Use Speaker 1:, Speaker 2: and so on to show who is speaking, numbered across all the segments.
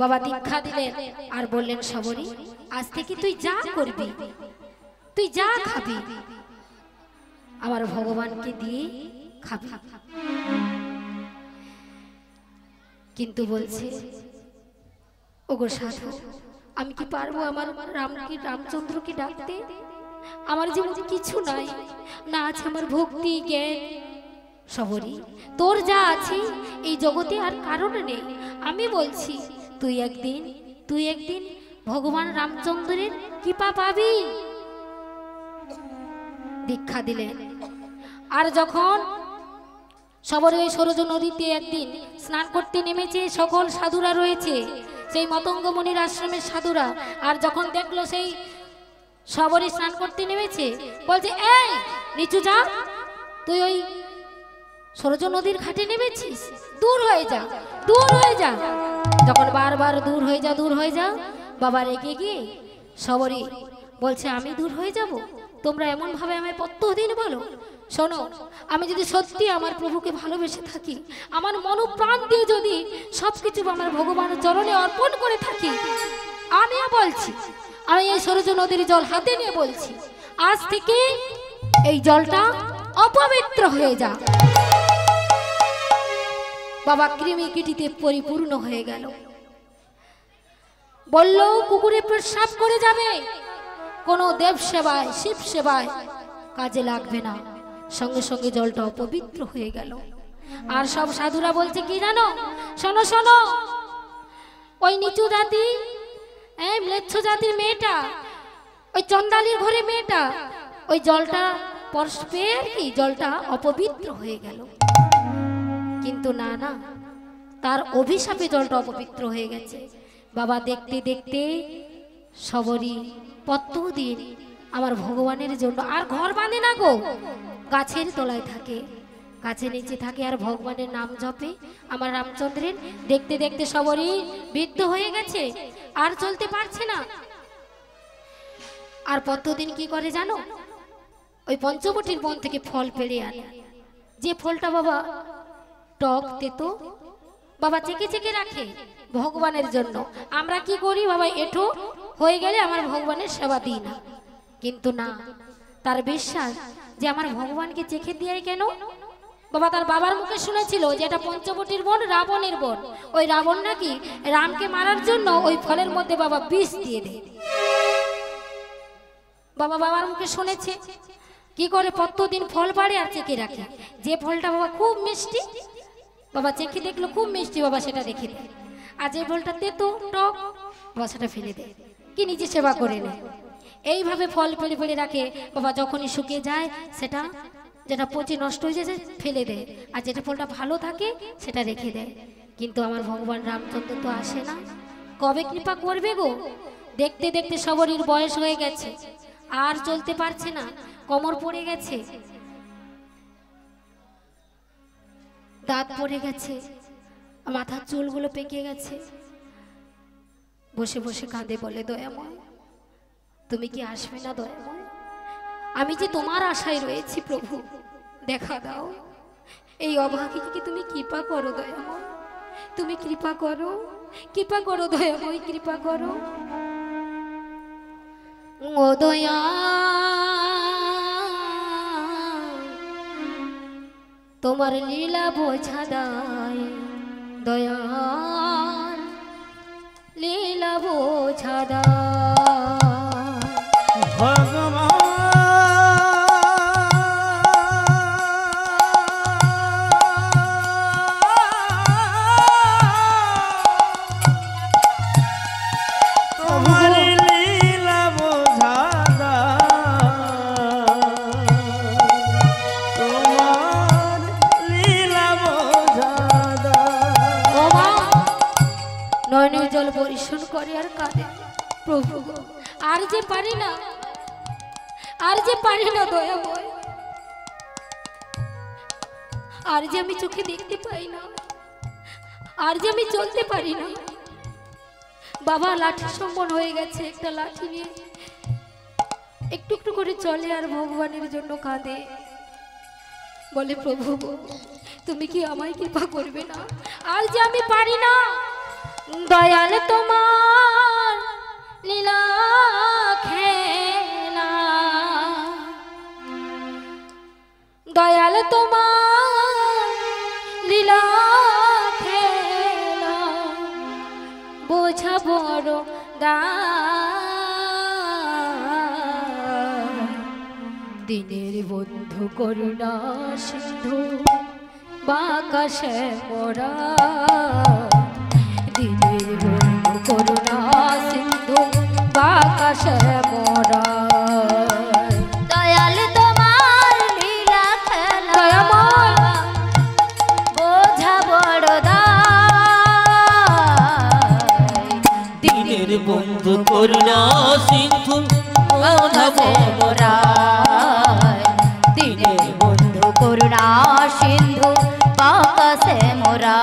Speaker 1: বাবা দীক্ষা দিলেন আর বললেন শবরী আজ থেকে তুই যা করবি, তুই যা খাবি আমার ভগবানকে দিয়ে খাবি। কিন্তু বলছে ওগো সাধু আমি কি পারবো আমার রামচন্দ্রকে ডাকতে? আমার জীবনে কিছু নাই, না আছে আমার ভক্তি জ্ঞান। শবরী তোর যা আছে এই জগতে আর কারণ নেই। আমি বলছি তুই একদিন ভগবান রামচন্দ্রের কৃপা পাবি। দীক্ষা দিলেন। আর যখন শবরী ওই সরজ নদীতে একদিন স্নান করতে নেমেছে, সকল সাধুরা রয়েছে, সেই মতঙ্গ মুনির আশ্রমের সাধুরা। আর যখন দেখলো সেই শবরী স্নান করতে নেমেছে, বলছে এই নিচু যা, তুই ওই সরজ নদীর ঘাটে নেমেছিস, দূর হয়ে যা, দূর হয়ে যা। যখন বারবার দূর হয়ে যা, দূর হয়ে যা, বাবা রেগে গিয়ে শবরী বলছে আমি দূর হয়ে যাব? তোমরা এমন ভাবে আমায় প্রত্যেকদিন বলো। শোনো, আমি যদি সত্যি আমার প্রভুকে ভালোবেসে থাকি, আমার মন প্রাণ দিয়ে যদি সবকিছু আমার ভগবানের চরণে অর্পণ করে থাকি, আমিও বলছি, আমি এই সরজ নদীর জল হাতে নিয়ে বলছি আজ থেকে এই জলটা অপবিত্র হয়ে যা। বাবা কৃমি কীটিতে পরিপূর্ণ হয়ে গেল। বলল কুকুরে প্রস্রাব করে যাবে, কোনো দেব সেবায় শিব সেবায় কাজে লাগবে না। সঙ্গে সঙ্গে জলটা অপবিত্র হয়ে গেল। আর সব সাধুরা বলছে কি জানো, শোনো শোনো, ওই নিচু জাতি ম্লেচ্ছ জাতির মেয়েটা, ওই চন্দালির ঘরে মেয়েটা, ওই জলটা পরস্পের কি জলটা অপবিত্র হয়ে গেল। কিন্তু না না, তার অভিশাপে জলটা অপবিত্র হয়ে গেছে। বাবা দেখতে দেখতে শবরী প্রত্যেকদিন আমার ভগবানের জন্য আর ঘর বাঁধে না গো, গাছের তলায় থাকে, গাছের নিচে থাকে আর ভগবানের নাম জপে আমার রামচন্দ্রের। দেখতে দেখতে শবরী বৃদ্ধ হয়ে গেছে, আর চলতে পারছে না। আর প্রত্যেকদিন কি করে জানো, ওই পঞ্চবটির বন থেকে ফল পেড়ে আনে। যে ফলটা বাবা টক তেতো, বাবা চেকে চেকে রাখে ভগবানের জন্য। আমরা কি করি বাবা, এঠো হয়ে গেলে আমার ভগবানের সেবা দিই না। কিন্তু না, তার বিশ্বাস যে আমার ভগবানকে চেখে দিয়ে কেন। বাবা তার বাবার মুখে শুনেছিল যে এটা পঞ্চবটির বন, রাবণের বন। ওই রাবণ নাকি রামকে মারার জন্য ওই ফলের মধ্যে বাবা বিষ দিয়ে দেয়। বাবা বাবার মুখে শুনেছে। কি করে প্রত্যেকদিন ফল পাড়ে আর চেকে রাখে। যে ফলটা বাবা খুব মিষ্টি, বাবা চেখে দেখলো খুব মিষ্টি, বাবা সেটা রেখে দেয়। আর যে ফলটা তেতো টক, বাবা সেটা ফেলে দেয়, কি নিজে সেবা করে নেয়। এইভাবে ফল ফেলে ফেলে রাখে। বাবা যখনই শুকিয়ে যায় সেটা, যেটা পচে নষ্ট হয়ে যায় ফেলে দেয়, আর যেটা ফলটা ভালো থাকে সেটা রেখে দেয়। কিন্তু আমার ভগবান রামচন্দ্র তো আসে না, কবে কৃপা করবে গো। দেখতে দেখতে শবরীর বয়স হয়ে গেছে, আর চলতে পারছে না, কোমর পড়ে গেছে, দাঁত পড়ে গেছে, মাথার চুলগুলো পেকে গেছে। বসে বসে কাঁদে, বলে দয়াময় তুমি কি আসবে না দয়াময়? আমি যে তোমার আশায় রয়েছি প্রভু, দেখা দাও। এই অভাগী কি তুমি কৃপা করো দয়াময়, তুমি কৃপা করো, কৃপা করো দয়াময়, কৃপা করো। ও দয়া তোমার লীলা বোঝা দায়, দয়াল লীলা বোঝা দায়।
Speaker 2: ভগবান
Speaker 1: জল পরিশোধ করে আর কাঁদে, প্রভু আর যে পারি না, আর যে পারি না দয়াময়, আর যে আমি চোখে দেখতে পাই না, আর যে আমি চলতে পারি না। বাবা লাঠি সম্বন হয়ে গেছে, একটা লাঠি নিয়ে একটু একটু করে চলে আর ভগবানের জন্য কাঁদে, বলে প্রভু তুমি কি আমায় কৃপা করবে না? আর যে আমি পারি না, দয়াল তোমার লীলা খেলা, দয়াল তোমার লীলা খেলা বোঝা বড় দিনের বন্ধু করুণা সিন্ধু বাকাশে মোরা, দিনের বন্ধু করুণা সিন্ধু বাকাশে মোরা।
Speaker 3: দয়াল তোমার লীলা খেলা
Speaker 1: দয়াময়
Speaker 3: বোঝা বড়
Speaker 2: দিনের বন্ধু করুণা সিন্ধু
Speaker 3: বাকাশে মোরা, দিনের বন্ধু করুণা সিন্ধু বাকাশে মোরা।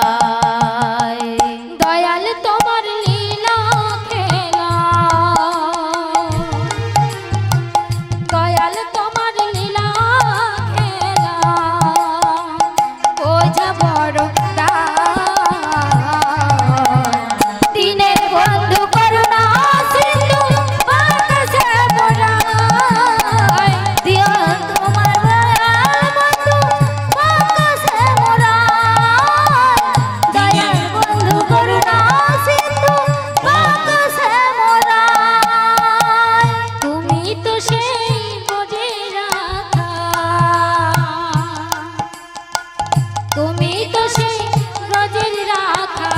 Speaker 1: দয়াল তোমার লীলা খেলা, দয়াল তোমার লীলা খেলা বোঝা বড় দিনের বন্ধু করুণা সিন্ধু বাকাশে মোরা,
Speaker 3: দিও তোমার দয়াল বন্ধু বাকাশে মোরা, দয়াল বন্ধু করুণা সিন্ধু বাকাশে মোরা।
Speaker 1: তুমি তো সেই বোঝে রাখা, তুমি তো সেই ব্রজের রাখা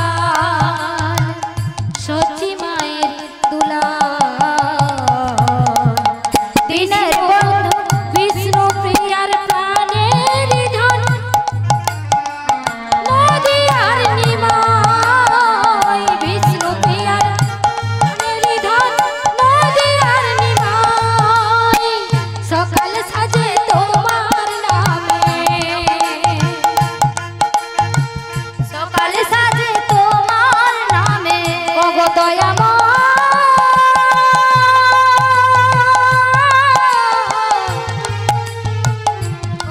Speaker 1: সচি মায়ের দুলা, দিনের বন্ধু বিষ্ণু প্রিয়ার প্রাণের ধন নদী আর নিমাই, বিষ্ণু প্রিয়ার প্রাণের ধন নদী আর নিমাই, সকাল সাজে তোমার নামে,
Speaker 3: সকাল সাজে তোমার নামে,
Speaker 1: ওগো দয়াময়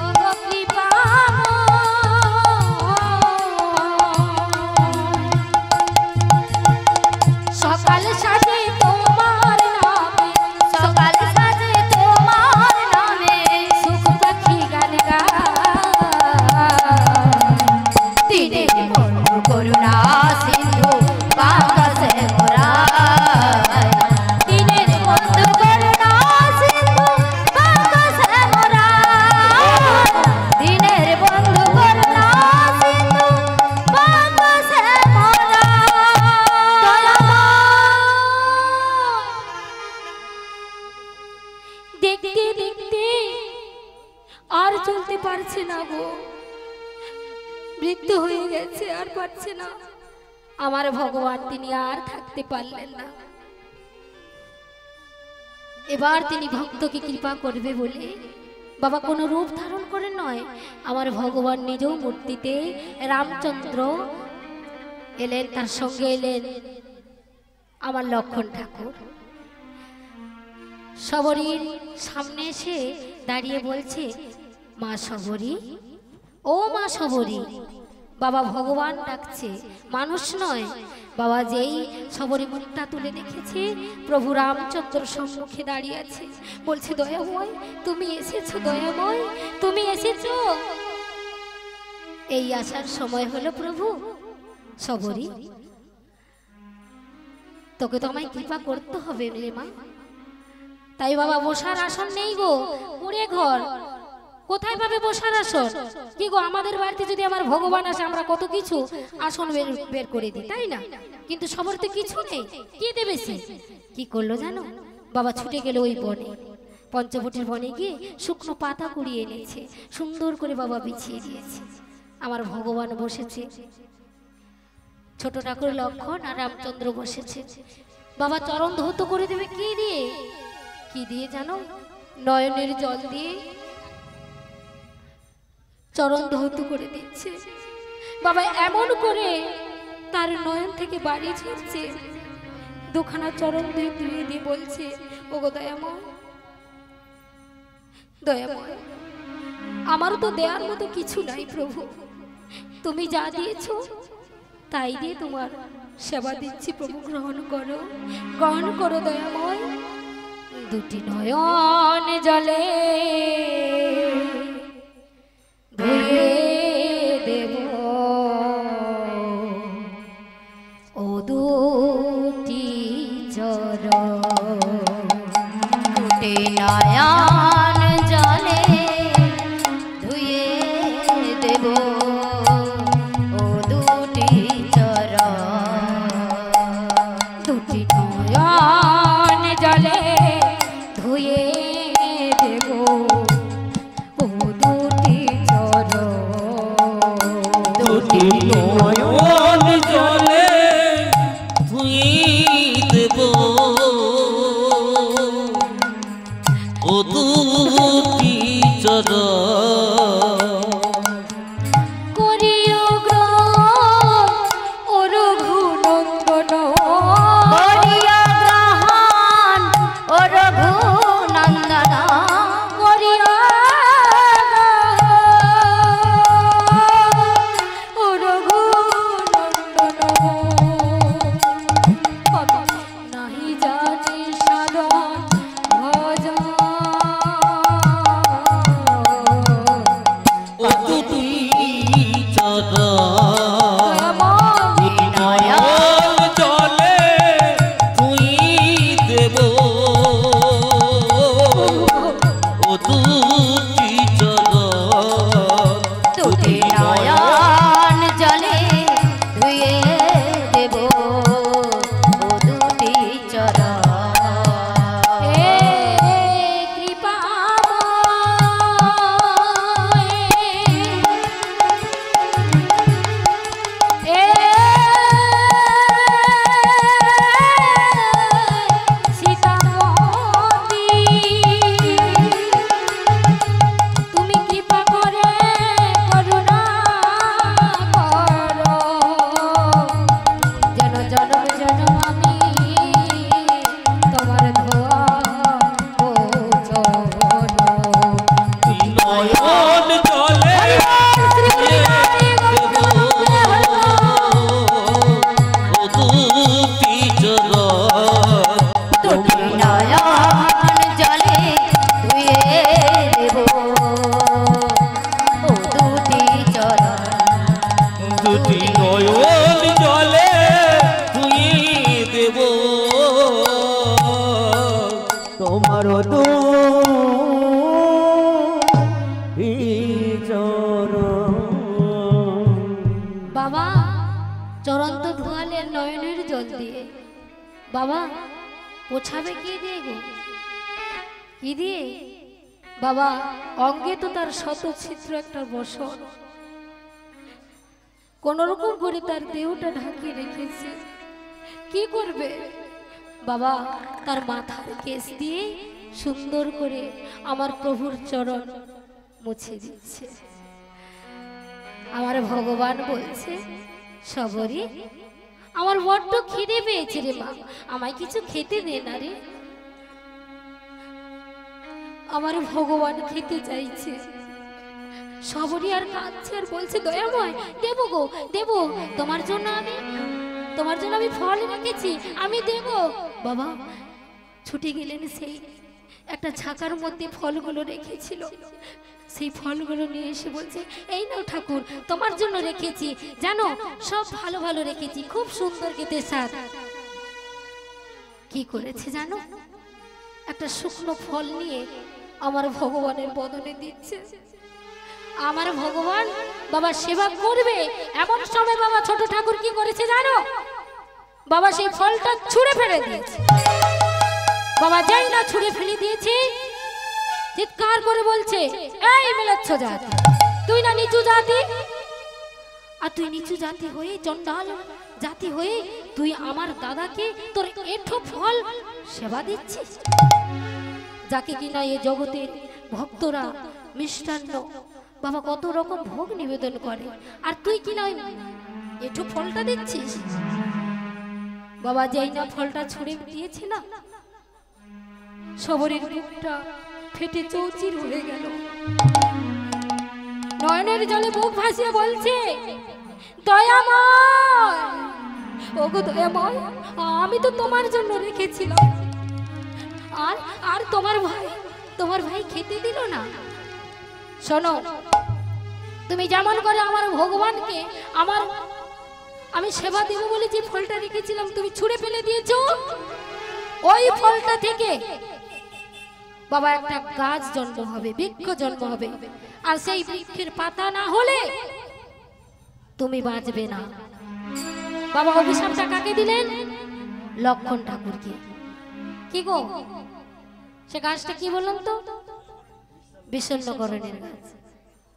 Speaker 1: ওগো কৃপাময়, সকাল সাজে তোমার নামে,
Speaker 3: সকাল সাজে তোমার নামে,
Speaker 1: সুখ পাখি গান গায়,
Speaker 3: দিনের বন্ধু করুণা সিন্ধু বাকাশে মোরা, দিনের বন্ধু করুণা সিন্ধু বাকাশে মোরা, দিনের বন্ধু করুণা সিন্ধু বাকাশে মোরা।
Speaker 1: দেখতে দেখতে আর চলতে পারছে না গো, বৃদ্ধ হয়ে গেছে, আর পারছে না। আমার ভগবান তিনি আর থাকতে পারলেন না, এবার তিনি ভক্তকে কৃপা করবে বলে বাবা কোনো রূপ ধারণ করে নয়, আমার ভগবান নিজেও মূর্তিতে রামচন্দ্র এলেন, তার সঙ্গে এলেন আমার লক্ষণ ঠাকুর। শবরীর সামনে এসে দাঁড়িয়ে বলছে, মা শবরী, ও মা শবরী। বাবা ভগবান ডাকছে, মানুষ নয়। বাবা যেই শবরী মুখটা তুলে দেখেছে, প্রভু রামচন্দ্র সম্মুখে দাঁড়িয়ে আছে, বলছে, দয়াময় তুমি এসেছো, দয়াময় তুমি এসেছো। এই আসার সময় হলো প্রভু। শবরী, তোকে তো আমায় কৃপা করতে হবে রে মা। তাই বাবা বসার আসন নেই গো, কুড়ে ঘর, কোথায় পাবে বসার আসন? কি গো, আমাদের বাড়িতে যদি আমার ভগবান আসে আমরা কত কিছু আসন বের করে দিই, তাই না? কিন্তু সবার তো কিছু নেই, কি দেবে সে? কি করলো জানো? বাবা ছুটে গেল ওই বনে, পঞ্চবটির বনে গিয়ে শুকনো পাতা কুড়িয়ে এনেছে, সুন্দর করে বাবা বিছিয়ে দিয়েছে। আমার ভগবান বসেছে, ছোট ঠাকুর লক্ষণ আর রামচন্দ্র বসেছে। বাবা চরণ ধৌত করে দেবে কি দিয়ে? কি দিয়ে জানো? নয়নের জল দিয়ে চরণ ধৌত করে দিচ্ছে। বাবা এমন করে তার নয়ন থেকে বাড়ি ঝরছে, দুখানা চরণ ধুয়ে দিয়ে বলছে, ওগো দয়াময়, দয়াময়, আমারও তো দেওয়ার মতো কিছু নাই প্রভু, তুমি যা দিয়েছো তাই দিয়ে তোমার সেবা দিচ্ছি প্রভু, গ্রহণ করো, গ্রহণ করো দয়াময়। দুটি নয়ন জলে ধুয়ে দেব ও দুটি চরণ।
Speaker 3: দুটি নয়ন জলে ধুয়ে দেব ও দুটি চরণ।
Speaker 1: দুটি নয়ন জলে ধুয়ে দেব ও দুটি চরণ।
Speaker 2: দুটি নয়ন জলে ধুয়ে দেব ও দুটি চরণ।
Speaker 1: করিও গ্রহণ ও রঘুনন্দন,
Speaker 3: করিয়া গ্রহণ ও রঘুনন্দন।
Speaker 1: করিও গ্রহণ ও রঘুনন্দন। আমি নাহি জানি সাধন ভজন,
Speaker 2: ও দুটি চরণ। দুটি নয়ন জলে ধুয়ে দেব ও দুটি চরণ।
Speaker 3: দুটি নয়ন জলে ধুয়ে দেব ও দুটি চরণ।
Speaker 1: হে কৃপাময়, হে সীতামতী, তুমি কৃপা করে করুণা করো, যেন জনম জনম আমি তোমার ধোয়া ও চরণ।
Speaker 2: দুটি নয়ন জলে ধুয়ে দেব ও দুটি চরণ।
Speaker 3: দুটি নয়ন জলে ধুয়ে দেব ও দুটি চরণ।
Speaker 2: দুটি নয়ন জলে ধুয়ে দেব তোমার দুটি চরণ।
Speaker 1: বাবা চরণ তো ধোয়ালেন নয়নের জল দিয়ে, বাবা পোছাবে কি দিয়ে গো, কি দিয়ে? বাবা অঙ্গে তো তার শত ছিদ্র একটা বসন, কোন রকম করে তার দেহটা ঢাকিয়ে রেখেছে, কি করবে? বাবা তার মাথার কেশ দিয়ে সুন্দর করে আমার প্রভুর চরণ মুছে দিচ্ছে। আমার ভগবান বলছে, সবরি আমার বড্ড খিদে পেয়েছে রে মা, আমায় কিছু খেতে দে না রে। আমার ভগবান খেতে চাইছে, সবরি আর কাঁদছে আর বলছে, দয়াময় দেবো গো দেবো, তোমার জন্য আমি ফল রেখেছি, আমি দেব। বাবা ছুটে গেলেন, সেই একটা ঝাঁকার মধ্যে ফলগুলো রেখেছিল, সেই ফলগুলো নিয়ে এসে বলছে, এই নাও ঠাকুর, তোমার জন্য রেখেছি, জানো সব ভালো ভালো রেখেছি, খুব সুন্দর খেতে স্বাদ। কি করেছে জানো? একটা শুকনো ফল নিয়ে আমার ভগবানের বদনে দিচ্ছে। আমার ভগবান বাবা সেবা করবে এমন সময় বাবা ছোট ঠাকুর কি করেছে জানো? বাবা সেই ফলটা ছুঁড়ে ফেলে দিয়েছে। বাবা যাই না ছুঁড়ে ফেলে দিয়েছে, চিৎকার করে বলছে, এই মেলাচ্ছ জাতি, তুই না নিচু জাতি, আর তুই নিচু জাতি হয়ে, চন্ডাল জাতি হয়ে তুই আমার দাদাকে তোর এঠো ফল সেবা দিচ্ছিস, যাকে কিনা এ জগতের ভক্তরা মিষ্টান্ন বাবা কত রকম ভোগ নিবেদন করে, আর তুই কিনা এঠো ফলটা দিচ্ছিস। বাবা যেই না ফলটা ছুঁড়ে দিয়েছে না, সবরের বুকটা ফেটে চৌচির হয়ে গেল। নয়নের জলে বুক ভাসিয়ে বলছে, দয়াময়, ওগো দয়াময়, আমি তো তোমার জন্য রেখেছিলাম, আর আর তোমার ভাই খেতে দিল না। শোনো, তুমি যেমন করে আমার ভগবানকে আমি সেবা দেব বলে যে ফলটা রেখেছিলাম তুমি ছুঁড়ে ফেলে দিয়েছো, ওই ফলটা থেকে বাবা একটা গাছ জন্ম হবে, বৃক্ষ জন্ম হবে, আর সেই বৃক্ষের পাতা না হলে তুমি বাঁচবে না। বাবা অভিশাপটা কাকে দিলেন? লক্ষণ ঠাকুরকে। কি গো, সে গাছটা কি বললাম তো? বিষণ্ণকরণের গাছ।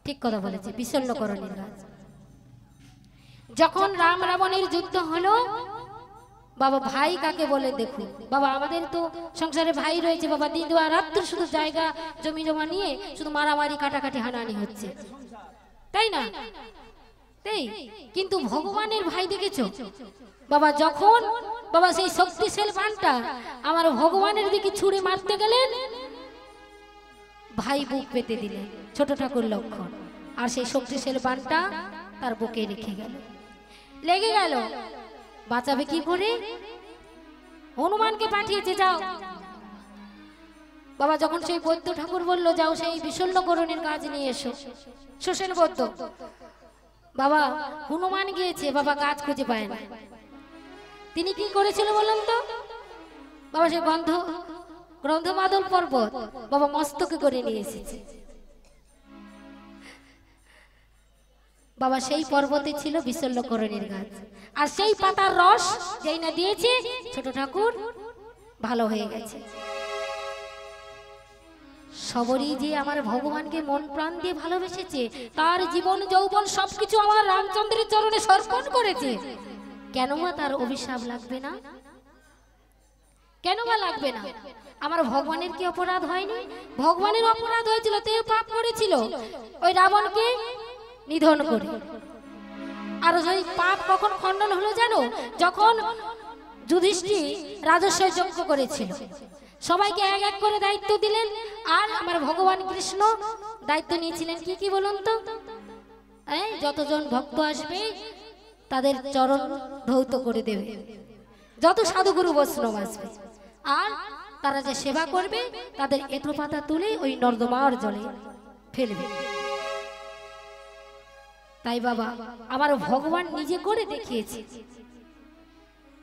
Speaker 1: ঠিক কথা বলেছে, বিষণ্ণকরণের গাছ। যখন রাম রাবণের যুদ্ধ হলো, বাবা ভাই কাকে বলে দেখুন। বাবা আমাদের তো সংসারে ভাই রয়েছে বাবা, দিন রাত্র শুধু জায়গা জমি জমা নিয়ে শুধু মারামারি কাটাকাটি হানাহানি হচ্ছে, তাই না? তাই, কিন্তু ভগবানের ভাই দেখেছো বাবা, যখন বাবা সেই শক্তিশালী বাণটা আমার ভগবানের দিকে ছুঁড়ে মারতে গেলেন, ভাই বুক পেতে দিলেন ছোট ঠাকুর লক্ষণ, আর সেই শক্তিশালী বাণটা তার বুকে রেখে গেল, লেগে গেল। বাঁচাবে কি করে? হনুমানকে পাঠিয়েছে, যাও। বাবা যখন সেই বৈদ্য ঠাকুর বলল যাও সেই বিষণ্ণকরণের কাজ নিয়ে এসো, শোষণ বৈদ্য, বাবা হনুমান গিয়েছে, বাবা গাছ খুঁজে পায় না। তিনি কি করেছিল বললাম তো বাবা, সে গ্রন্থমাদল পর্বত বাবা মস্তকে করে নিয়ে এসেছে। বাবা সেই পর্বতে ছিল বিষণ্ণকরণের গাছ, আর সেই পাতার রস যেই না দিয়েছে ছোট ঠাকুর ভালো হয়ে গেছে। সবরই যে আমার ভগবানকে মন প্রাণ দিয়ে ভালোবেসেছে, তার জীবন যৌবন সবকিছু আমার রামচন্দ্রের চরণে সমর্পণ করেছে, কেন বা তার অভিশাপ লাগবে না? কেন বা লাগবে না? আমার ভগবানের কি অপরাধ হয়নি? ভগবানের অপরাধ হয়েছিল, তে পাপ করেছিল ওই রাবণকে নিধন করে। আর ওই পাপ কখন খণ্ডন হলো জানো? যখন যুধিষ্ঠির রাজস্ব যজ্ঞ করেছিল, সবাইকে এক এক করে দায়িত্ব দিলেন, আর আমার ভগবান কৃষ্ণ দায়িত্ব নিয়েছিলেন কি কি বলুন তো? যতজন ভক্ত আসবে তাদের চরণ ধৌত করে দেবে, যত সাধুগুরু বৈষ্ণব আসবে, আর তারা যে সেবা করবে তাদের এঁটো পাতা তুলে ওই নর্দমার জলে ফেলবে। তাই বাবা আমার ভগবান নিজে করে দেখিয়েছে,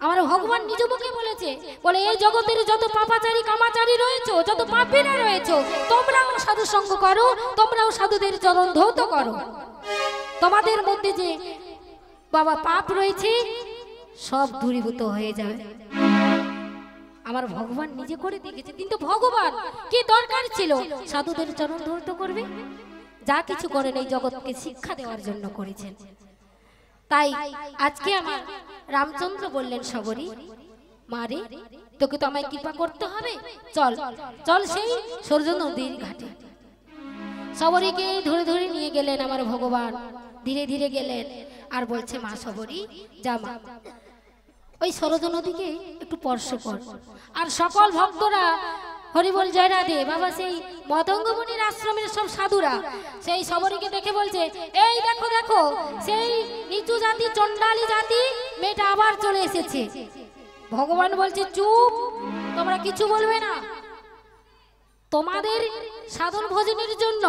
Speaker 1: আমার ভগবান নিজ মুখে বলেছে, বলে এই জগতের যত পাপাচারী কামাচারী রয়েছে, যত পাপীরা রয়েছে, তোমরাও সাধু সঙ্গ করো, তোমরাও সাধুদের চরণ ধৌত করো, তোমাদের মধ্যে যে বাবা পাপ রয়েছে সব দূরীভূত হয়ে যাবে। আমার ভগবান নিজে করে দেখেছে, কিন্তু ভগবান কি দরকার ছিল সাধুদের চরণ ধৌত করবে? যা কিছু করেন এই জগৎকে শিক্ষা দেওয়ার জন্য করেছেন। তাই আজকে আমার রামচন্দ্র বললেন সবরী, মারে তোকে তো আমায় কৃপা করতে হবে, চল চল সেই সূর্য নদীর ঘাটে। সবরীকে ধরে ধরে নিয়ে গেলেন আমার ভগবান, ধীরে ধীরে গেলেন, আর বলছে মা সবরী যা মা ওই সরজ নদীকে একটু স্পর্শ কর। আর সকল ভক্তরা হরিবল জয় রাধে বাবা, সেই মদঙ্গমণির আশ্রমের সব সাধুরা সেই সবরীকে দেখে বলছে, এই দেখো দেখো সেই নিচু জাতি চণ্ডালী জাতি মেয়েটা আবার চলে এসেছে। ভগবান বলছে চুপ, তোমরা কিছু বলবে না, তোমাদের সাধন ভোজনের জন্য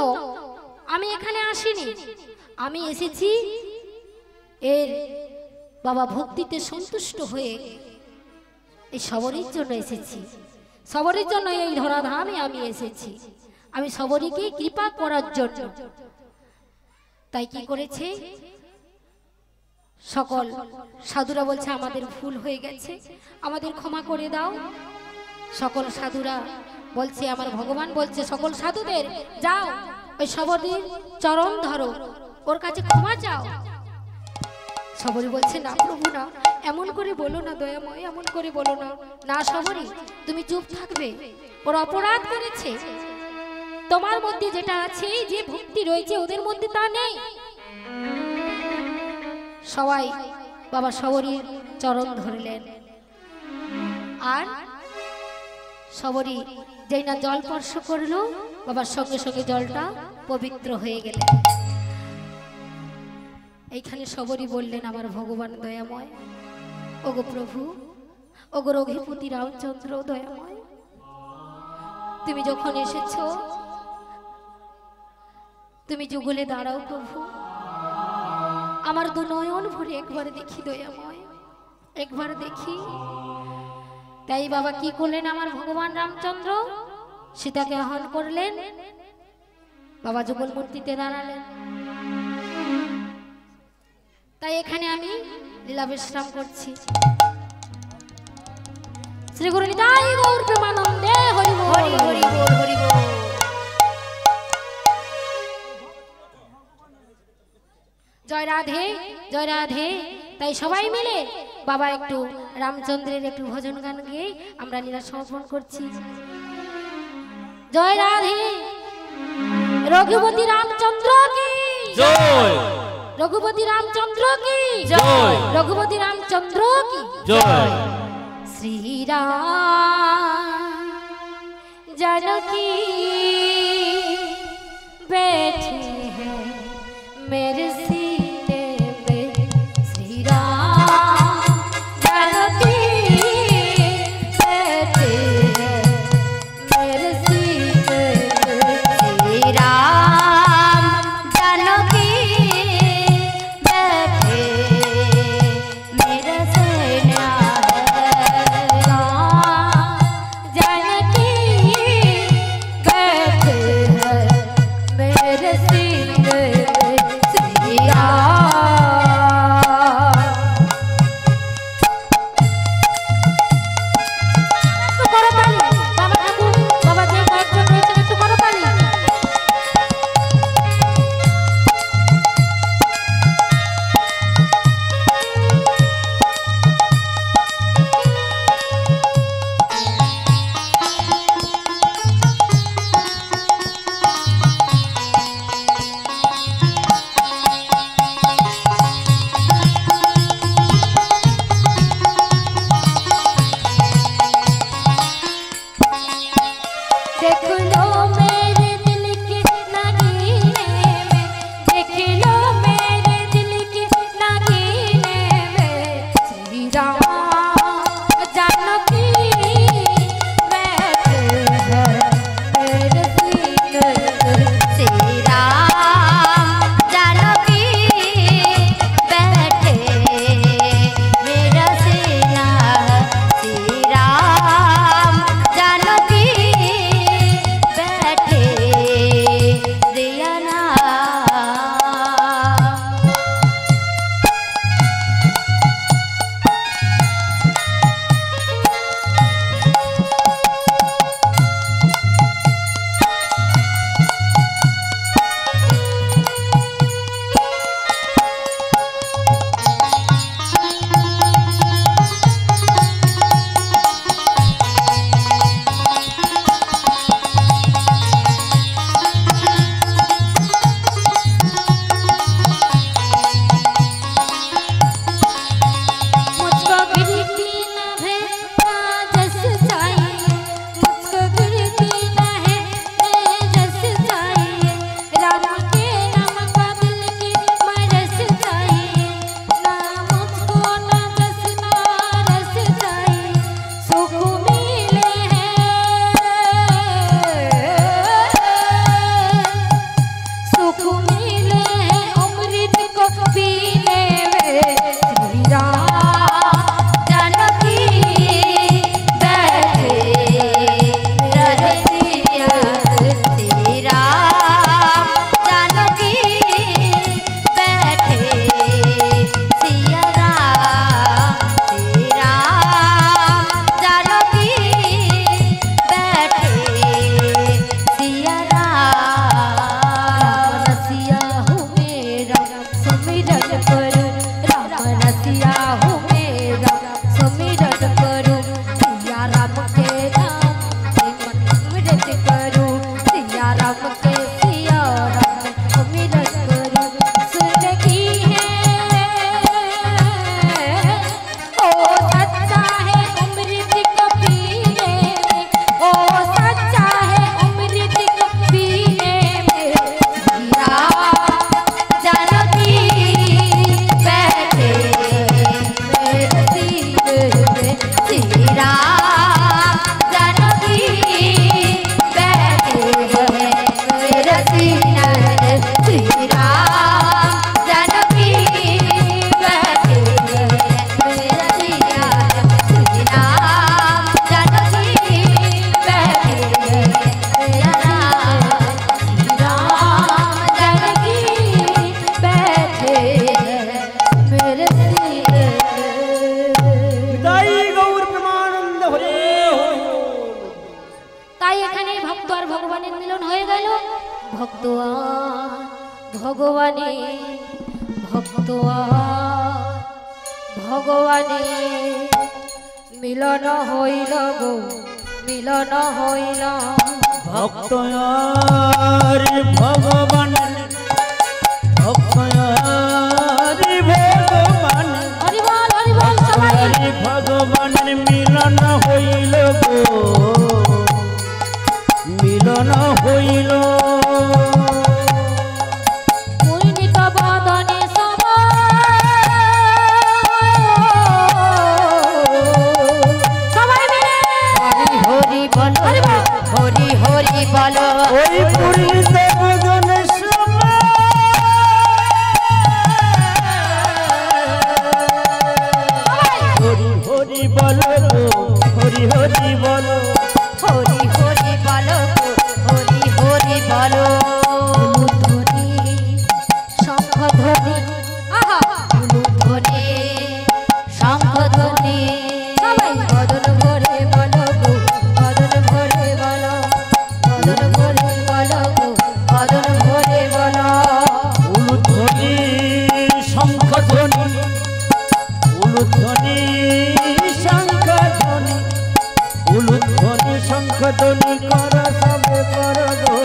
Speaker 1: আমি এখানে আসিনি, আমি এসেছি এর বাবা ভক্তিতে সন্তুষ্ট হয়ে এই সবরীর জন্য এসেছি, সবরীর জন্য এই ধরাধামে আমি এসেছি, আমি সবরীকে কৃপা করার জন্য। তাই কি করেছে সকল সাধুরা বলছে আমাদের ভুল হয়ে গেছে, আমাদের ক্ষমা করে দাও। সকল সাধুরা বলছে, আমার ভগবান বলছে সকল সাধুদের যাও ওই সবরীর চরণ ধরো, ওর কাছে ক্ষমা চাও। সবরী বলছে না প্রভু না, এমন করে বলো না দয়াময়, এমন করে বলো না। না সবরী তুমি চুপ থাকবে, ওর অপরাধ করেছে, তোমার মধ্যে যেটা আছে যে ভক্তি রয়েছে ওদের মধ্যে তা নেই। সবাই বাবা সবরীর চরণ ধরলেন, আর সবরী যেই না জল স্পর্শ করলো বাবার সঙ্গে সঙ্গে জলটা পবিত্র হয়ে গেলেন। এইখানে সবরই বললেন আমার ভগবান দয়াময়, ওগো প্রভু, ওগো রঘুপতি রামচন্দ্র দয়াময়, তুমি যখন এসেছো তুমি যুগলে দাঁড়াও প্রভু, আমার দু নয়ন ভরে একবার দেখি দয়াময়, একবার দেখি। তাই বাবা কি করলেন, আমার ভগবান রামচন্দ্র সীতাকে আহ্বান করলেন, বাবা যুগল মূর্তিতে দাঁড়ালেন। তাই এখানে আমি লীলা বিশ্রাম করছি। শ্রী গুরু নিতাই গৌর প্রেমানন্দে হরি বল,
Speaker 3: হরি হরি বল, হরি বল।
Speaker 1: জয় রাধে, জয় রাধে। তাই সবাই মিলে বাবা একটু রামচন্দ্রের একটু ভজন গান গেয়ে আমরা লীলা সমর্পণ করছি। জয় রাধে, রঘুপতি রামচন্দ্র কি
Speaker 2: জয়,
Speaker 1: রঘুপতি রামচন্দ্র কি
Speaker 2: জয়,
Speaker 1: রঘুপতি রামচন্দ্র কি
Speaker 2: জয়।
Speaker 1: श्रीराम जानकी बैठे हैं मेरे सीने पे, श्री राम जानकी बैठे हैं मेरे सीने पे,
Speaker 3: श्री राम जानकी बैठे मेरे सेना
Speaker 1: जानकी बैठे ভগবানে ভক্ত আর ভগবানে মিলন হইল গো মিলন হইল
Speaker 2: ভক্ত আর ভগবান ভক্ত আর ভগবান
Speaker 1: হরি বল সবাই
Speaker 2: ভগবানের মিলন হইল গো মিলন হইল
Speaker 1: পূর্ণিত বদনে সবাই মিলে
Speaker 3: হরি বল হরি হরি বল
Speaker 2: ওই পূর্ণিত বদনে হরি হরি বল হরি হরি বল
Speaker 3: হরি হরি বল হরি হরি বল
Speaker 1: ধ্বনি শঙ্খ ধ্বনি আহা
Speaker 3: ধ্বনি শঙ্খ ধ্বনি
Speaker 1: সবাই বদন ভরে বলো গো বদন ভরে বলো বদন ভরে বলো গো
Speaker 3: বদন ভরে বল
Speaker 2: উলুধ্বনি শঙ্খ ধ্বনি উলুধ্বনি শঙ্খ ধ্বনি উলুধ্বনি শঙ্খ ধ্বনি কর সবে কর গো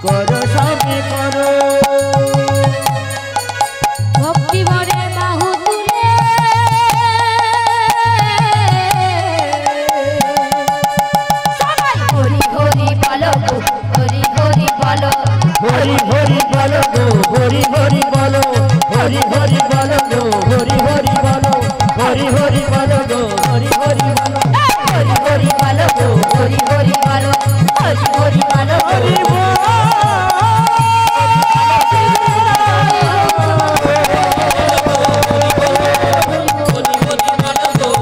Speaker 2: কর সবে কর
Speaker 1: ভক্তি ভরে বাহু তুলে সবাই
Speaker 3: হরি হরি বল হরি হরি বল
Speaker 2: হরি হরি বল গো হরি হরি বল হরি হরি বল গো হরি হরি বল হরি হরি বল গো হরি হরি বল
Speaker 3: হরি হরি বল হরি হরি বল হরি হরি বল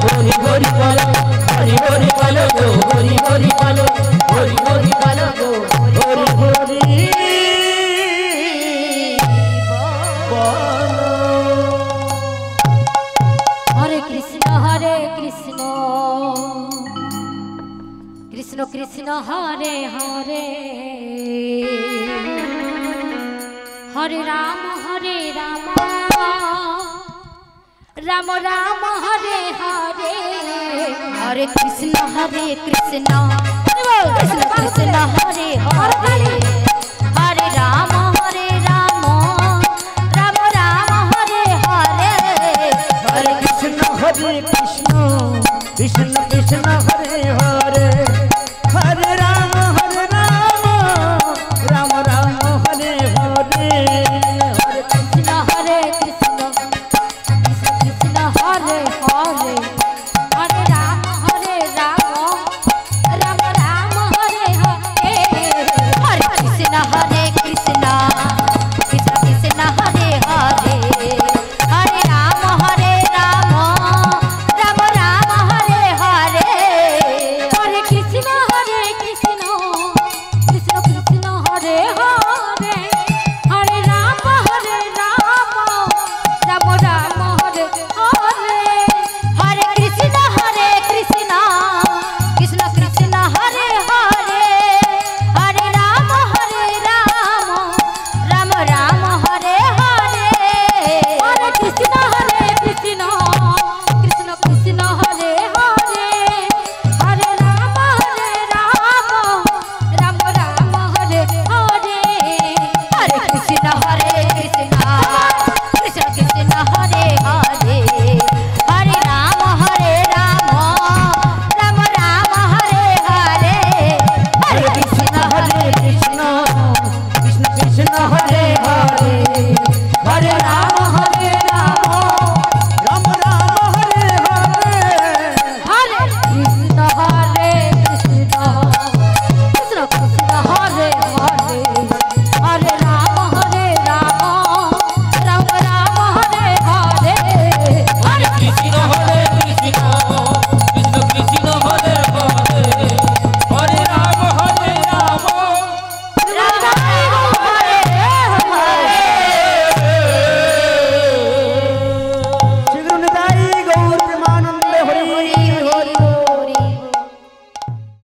Speaker 2: হরি হরি বল হরি হরি বল গো হরি হরি বল হরি হরি বল গো হরি হরি বল
Speaker 1: হরে কৃষ্ণ কৃষ্ণ কৃষ্ণ হরে হরে হরে রাম রাম রাম হরে হরে
Speaker 3: हरे कृष्ण कृष्ण कृष्ण हरे हरे हरे राम राम राम हरे हरे
Speaker 2: हरे कृष्ण कृष्ण कृष्ण हरे हरे हरे राम राम राम हरे हरे हरे
Speaker 1: कृष्ण हरे कृष्ण कृष्ण हरे हरे हरे राम राम राम हरे हरे
Speaker 3: हरे कृष्ण कृष्ण कृष्ण हरे हरे हरे राम राम राम हरे हरे
Speaker 1: हरे कृष्ण कृष्ण कृष्ण हरे हरे हरे राम राम राम हरे हरे
Speaker 3: हरे कृष्ण कृष्ण कृष्ण कृष्ण हरे हरे हरे राम राम राम हरे हरे
Speaker 1: हरे कृष्ण कृष्ण कृष्ण हरे हरे हरे राम राम राम हरे हरे
Speaker 3: हरे कृष्ण कृष्ण कृष्ण कृष्ण हरे हरे हरे राम राम राम हरे हरे हरे कृष्ण
Speaker 2: कृष्ण कृष्ण कृष्ण हरे